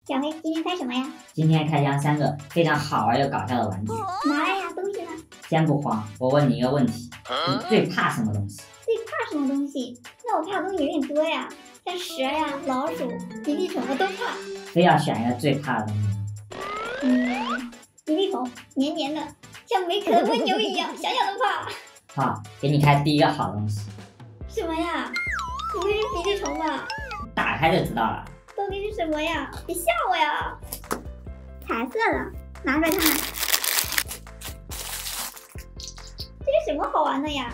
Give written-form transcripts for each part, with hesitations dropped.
小黑，今天猜什么呀？今天开箱3个非常好玩又搞笑的玩具。拿来呀，东西呢？先不慌，我问你一个问题：你最怕什么东西？最怕什么东西？那我怕的东西有点多呀，像蛇呀、老鼠、鼻涕虫我都怕。非要选一个最怕的东西。鼻涕虫，黏黏的，像没壳的蜗牛一样，想想都怕。好，给你开第一个好东西。什么呀？不会是鼻涕虫吧？打开就知道了。到底是什么呀？别吓我呀！彩色的，拿出来看看。这是什么好玩的呀？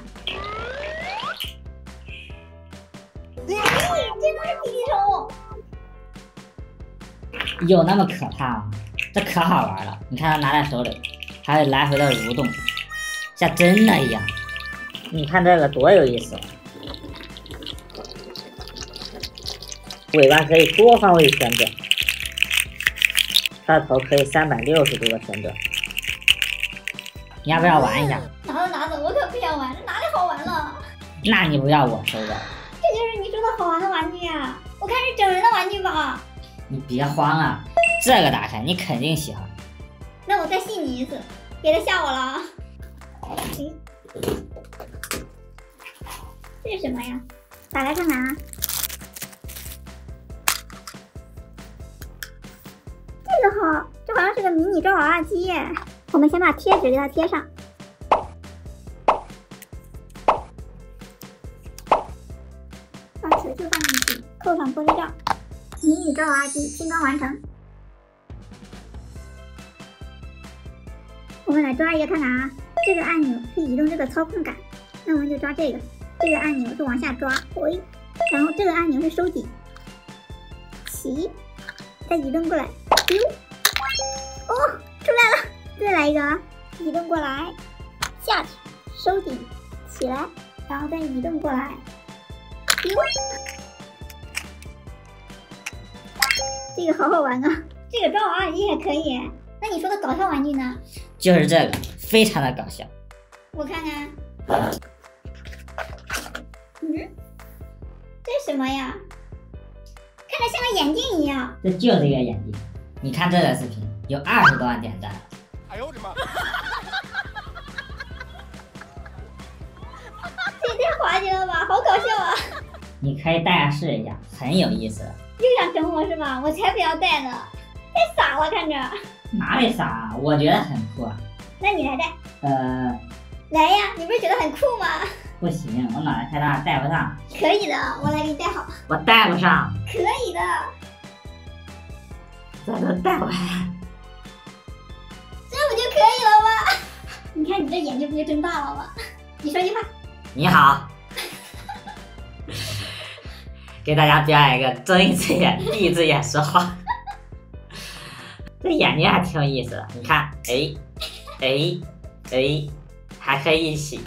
真的是鼻涕虫！有那么可怕吗？这可好玩了，你看它拿在手里，还会来回的蠕动，像真的一样。你看这个多有意思！尾巴可以多方位旋转，它的头可以360度的旋转。你要不要玩一下？拿着，我可不想玩，这哪里好玩了？那你不要我收的。这就是你说的好玩的玩具呀！我看是整人的玩具吧？你别慌啊，这个打开你肯定喜欢。那我再信你一次，别再吓我了啊！这是什么呀？打开看看啊！这个好，这好像是个迷你抓娃娃机耶。我们先把贴纸给它贴上。把球球放进去，扣上玻璃罩。迷你抓娃娃机拼装完成。我们来抓一个看看啊，这个按钮可以移动这个操控杆，那我们就抓这个。这个按钮是往下抓，然后这个按钮是收紧，起，再移动过来，丢，哦，出来了！再来一个啊，移动过来，下去，收紧，起来，然后再移动过来，丢。这个好好玩啊！这个抓娃娃机还可以。那你说的搞笑玩具呢？就是这个，非常的搞笑。我看看。这是什么呀？看着像个眼镜一样。这就是一个眼镜。你看这个视频有20多万点赞。哎呦我的妈！这也太滑稽了吧，好搞笑啊！你可以戴上试一下，很有意思。又想整我是吧？我才不要戴呢，太傻了看着。哪里傻啊？我觉得很酷啊。那你来戴。来呀，你不是觉得很酷吗？不行，我脑袋太大，戴不上。可以的，我来给你戴好。我戴不上。可以的。这都戴不上。这不就可以了吗？你看你这眼睛不就睁大了吗？你说句话。你好。给大家表演一个睁一只眼闭一只眼说话。这眼睛还挺有意思的，你看，哎，还可以一起。